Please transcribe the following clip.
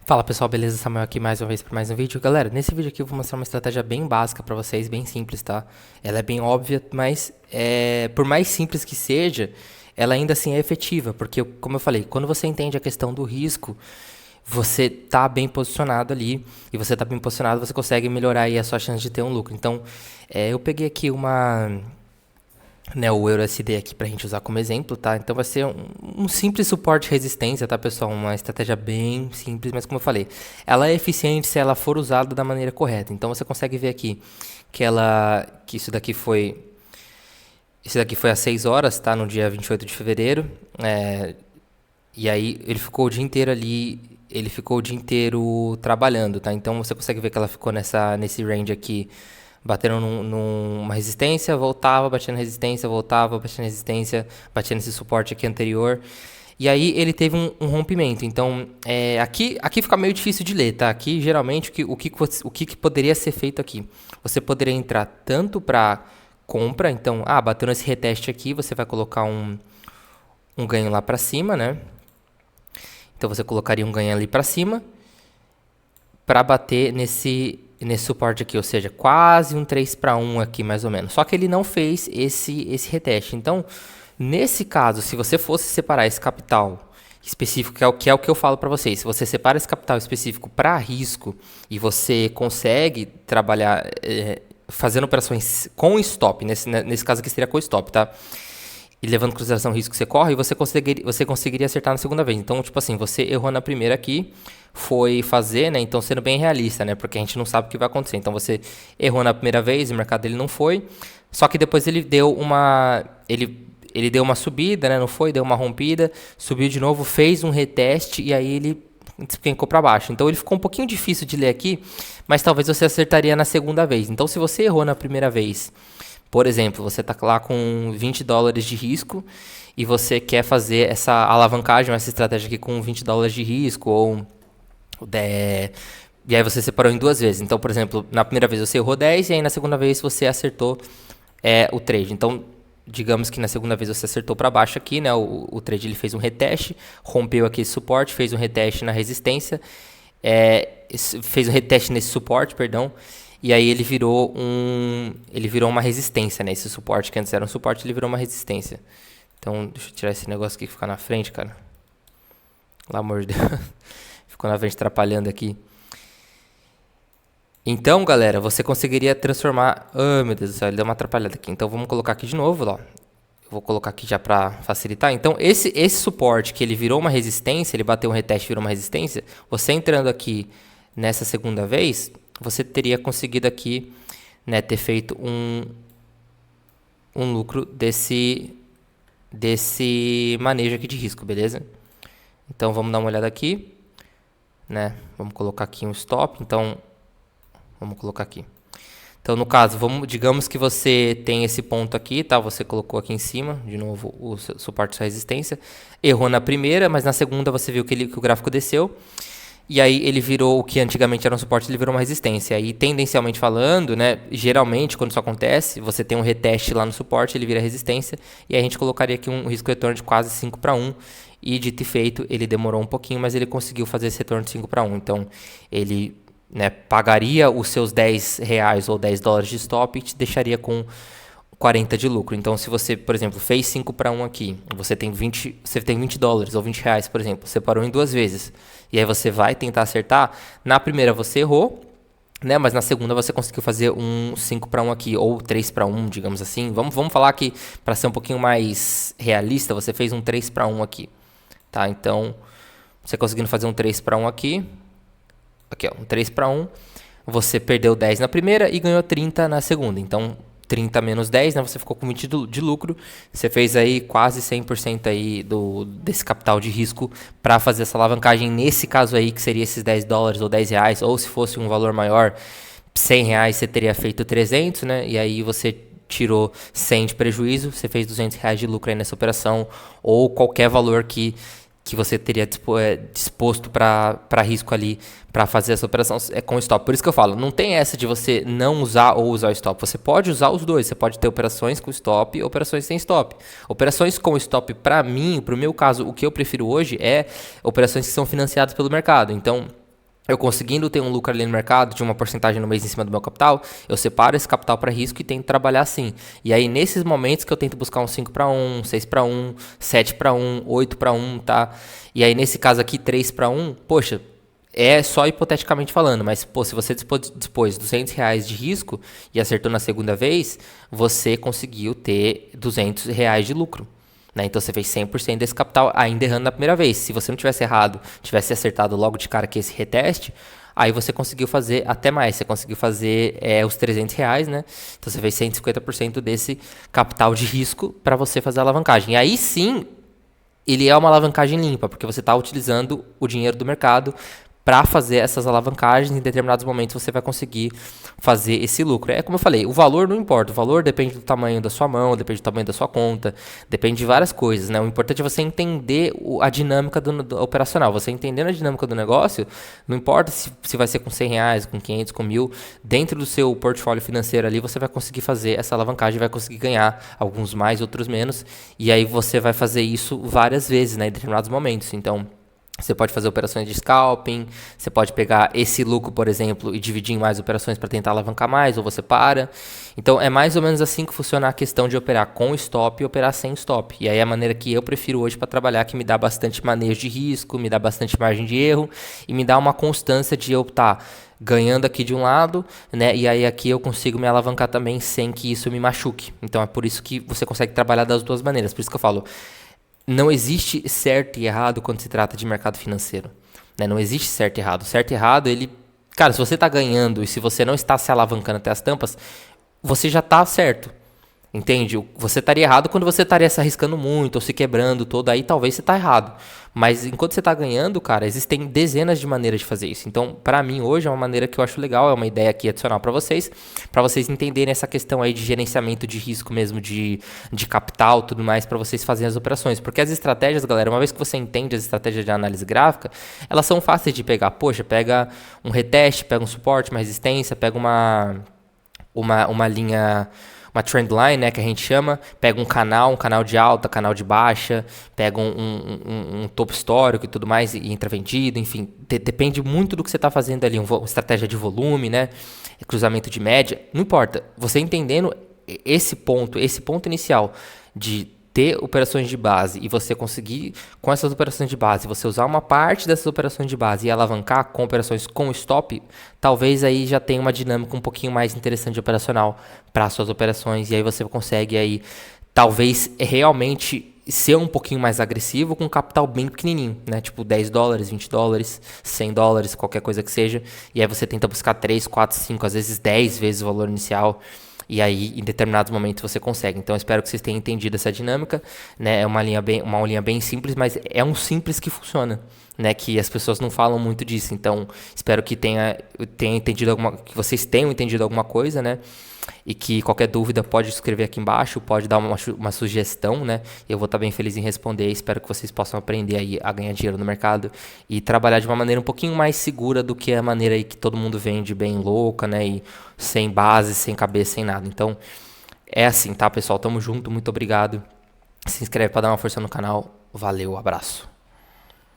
Fala pessoal, beleza? Samuel aqui mais uma vez para mais um vídeo. Galera, nesse vídeo aqui eu vou mostrar uma estratégia bem básica para vocês, bem simples, tá? Ela é bem óbvia, mas por mais simples que seja, ela ainda assim é efetiva, porque como eu falei, quando você entende a questão do risco, você tá bem posicionado ali, e você tá bem posicionado, você consegue melhorar aí a sua chance de ter um lucro. Então, eu peguei aqui o EURUSD aqui pra gente usar como exemplo, tá? Então vai ser um simples suporte e resistência, tá, pessoal? Uma estratégia bem simples, mas como eu falei, ela é eficiente se ela for usada da maneira correta. Então você consegue ver aqui que isso daqui foi às 6 horas, tá? No dia 28 de fevereiro. E aí ele ficou o dia inteiro ali, ele ficou o dia inteiro trabalhando, tá? Então você consegue ver que ela ficou nesse range aqui, batendo numa resistência, voltava, batia na resistência, voltava, batia na resistência, batia nesse suporte aqui anterior. E aí ele teve um rompimento. Então, aqui fica meio difícil de ler, tá? Aqui, geralmente, o que poderia ser feito aqui? Você poderia entrar tanto para compra, então, bateu nesse reteste aqui, você vai colocar um ganho lá para cima, né? Então, você colocaria um ganho ali para cima para bater nesse suporte aqui, ou seja, quase um 3 para 1 aqui, mais ou menos. Só que ele não fez esse reteste. Então, nesse caso, se você fosse separar esse capital específico, que é o que eu falo para vocês, se você separa esse capital específico para risco e você consegue trabalhar fazendo operações com stop, nesse caso aqui seria com stop, tá? E levando em consideração o risco que você corre, você conseguiria acertar na segunda vez. Então, tipo assim, você errou na primeira aqui, foi fazer, né? Então, sendo bem realista, né? Porque a gente não sabe o que vai acontecer. Então, você errou na primeira vez, o mercado dele não foi. Só que depois ele deu ele deu uma subida, né? Não foi, deu uma rompida, subiu de novo, fez um reteste e aí ele despencou para baixo. Então, ele ficou um pouquinho difícil de ler aqui, mas talvez você acertaria na segunda vez. Então, se você errou na primeira vez, por exemplo, você está lá com $20 de risco e você quer fazer essa alavancagem, essa estratégia aqui com $20 de risco, e aí você separou em duas vezes. Então, por exemplo, na primeira vez você errou 10 e aí na segunda vez você acertou o trade. Então, digamos que na segunda vez você acertou para baixo aqui, né? O trade ele fez um reteste, rompeu aqui esse suporte, fez um reteste na resistência, fez um reteste nesse suporte, perdão. E aí ele virou uma resistência, né? Esse suporte que antes era um suporte, ele virou uma resistência. Então, deixa eu tirar esse negócio aqui que fica na frente, cara. Pelo amor de Deus. Ficou na frente atrapalhando aqui. Então, galera, você conseguiria transformar... Oh, meu Deus do céu, ele deu uma atrapalhada aqui. Então, vamos colocar aqui de novo, ó. Eu vou colocar aqui já para facilitar. Então, esse suporte que ele virou uma resistência, ele bateu um reteste e virou uma resistência, você entrando aqui nessa segunda vez, você teria conseguido aqui, né, ter feito um lucro desse manejo aqui de risco, beleza? Então vamos dar uma olhada aqui, né? Vamos colocar aqui um stop. Então vamos colocar aqui. Então no caso, digamos que você tem esse ponto aqui, tá? Você colocou aqui em cima, de novo o suporte e resistência, errou na primeira, mas na segunda você viu que o gráfico desceu. E aí ele virou o que antigamente era um suporte, ele virou uma resistência. E tendencialmente falando, né, geralmente quando isso acontece, você tem um reteste lá no suporte, ele vira resistência, e aí a gente colocaria aqui um risco retorno de quase 5 para 1. E dito e feito, ele demorou um pouquinho, mas ele conseguiu fazer esse retorno de 5 para 1. Então ele, né, pagaria os seus R$ 10 ou $10 de stop e te deixaria com 40 de lucro. Então, se você, por exemplo, fez 5 para 1 aqui, você tem $20 ou R$ 20, por exemplo, você parou em duas vezes, e aí você vai tentar acertar, na primeira você errou, né, mas na segunda você conseguiu fazer um 5 para 1 aqui, ou 3 para 1, digamos assim. Vamos falar que, para ser um pouquinho mais realista, você fez um 3 para 1 aqui, tá? Então, você conseguindo fazer um 3 para 1 aqui, ó, um 3 para 1, você perdeu 10 na primeira e ganhou 30 na segunda. Então, 30 menos 10, né? Você ficou com 20 de lucro. Você fez aí quase 100% aí desse capital de risco para fazer essa alavancagem. Nesse caso aí, que seria esses $10 ou R$ 10, ou se fosse um valor maior, R$ 100, você teria feito 300, né? E aí você tirou 100 de prejuízo, você fez R$ 200 de lucro aí nessa operação, ou qualquer valor que você teria disposto para risco ali para fazer essa operação com stop. Por isso que eu falo, não tem essa de você não usar ou usar o stop. Você pode usar os dois. Você pode ter operações com stop e operações sem stop. Operações com stop, para mim, para o meu caso, o que eu prefiro hoje é operações que são financiadas pelo mercado. Então, eu conseguindo ter um lucro ali no mercado de uma porcentagem no mês em cima do meu capital, eu separo esse capital para risco e tento trabalhar assim. E aí, nesses momentos que eu tento buscar um 5 para 1, 6 para 1, 7 para 1, 8 para 1, tá? E aí, nesse caso aqui, 3 para 1, poxa, é só hipoteticamente falando, mas pô, se você dispôs R$ 200 de risco e acertou na segunda vez, você conseguiu ter R$ 200 de lucro. Né? Então você fez 100% desse capital ainda errando na primeira vez. Se você não tivesse errado, tivesse acertado logo de cara que esse reteste, aí você conseguiu fazer até mais. Você conseguiu fazer os R$ 300, né? Então você fez 150% desse capital de risco para você fazer a alavancagem. E aí sim, ele é uma alavancagem limpa, porque você está utilizando o dinheiro do mercado para fazer essas alavancagens. Em determinados momentos você vai conseguir fazer esse lucro. É como eu falei, o valor não importa, o valor depende do tamanho da sua mão, depende do tamanho da sua conta, depende de várias coisas, né? O importante é você entender a dinâmica do operacional. Você entendendo a dinâmica do negócio, não importa se vai ser com R$ 100, com 500, com 1.000, dentro do seu portfólio financeiro ali, você vai conseguir fazer essa alavancagem, vai conseguir ganhar, alguns mais, outros menos, e aí você vai fazer isso várias vezes, né, em determinados momentos. Então, você pode fazer operações de scalping, você pode pegar esse lucro, por exemplo, e dividir em mais operações para tentar alavancar mais, ou você para. Então, é mais ou menos assim que funciona a questão de operar com stop e operar sem stop. E aí é a maneira que eu prefiro hoje para trabalhar, que me dá bastante manejo de risco, me dá bastante margem de erro e me dá uma constância de eu estar ganhando aqui de um lado, né? E aí aqui eu consigo me alavancar também sem que isso me machuque. Então, é por isso que você consegue trabalhar das duas maneiras. Por isso que eu falo, não existe certo e errado quando se trata de mercado financeiro. Né? Não existe certo e errado. Certo e errado, ele... Cara, se você está ganhando e se você não está se alavancando até as tampas, você já está certo. Entende? Você estaria errado quando você estaria se arriscando muito ou se quebrando todo, aí talvez você está errado. Mas enquanto você está ganhando, cara, existem dezenas de maneiras de fazer isso. Então, para mim, hoje é uma maneira que eu acho legal, é uma ideia aqui adicional para vocês entenderem essa questão aí de gerenciamento de risco mesmo, de capital, tudo mais, para vocês fazerem as operações. Porque as estratégias, galera, uma vez que você entende as estratégias de análise gráfica, elas são fáceis de pegar. Poxa, pega um reteste, pega um suporte, uma resistência, pega uma linha, uma trendline, né, que a gente chama, pega um canal de alta, canal de baixa, pega um topo histórico e tudo mais, e entra vendido, enfim, depende muito do que você está fazendo ali, uma estratégia de volume, né, cruzamento de média, não importa, você entendendo esse ponto inicial de ter operações de base e você conseguir, com essas operações de base, você usar uma parte dessas operações de base e alavancar com operações com stop, talvez aí já tenha uma dinâmica um pouquinho mais interessante de operacional para suas operações, e aí você consegue aí talvez realmente ser um pouquinho mais agressivo com um capital bem pequenininho, né? Tipo $10, $20, $100, qualquer coisa que seja, e aí você tenta buscar 3, 4, 5, às vezes 10 vezes o valor inicial. E aí, em determinados momentos, você consegue. Então, eu espero que vocês tenham entendido essa dinâmica. Né? É uma linha bem simples, mas é um simples que funciona. Né? Que as pessoas não falam muito disso. Então, espero que tenha entendido que vocês tenham entendido alguma coisa, né? E que qualquer dúvida pode escrever aqui embaixo, pode dar uma sugestão, né? Eu vou estar bem feliz em responder. Espero que vocês possam aprender aí a ganhar dinheiro no mercado e trabalhar de uma maneira um pouquinho mais segura do que a maneira aí que todo mundo vende, bem louca, né? E sem base, sem cabeça, sem nada. Então, é assim, tá, pessoal? Tamo junto, muito obrigado. Se inscreve para dar uma força no canal. Valeu, abraço.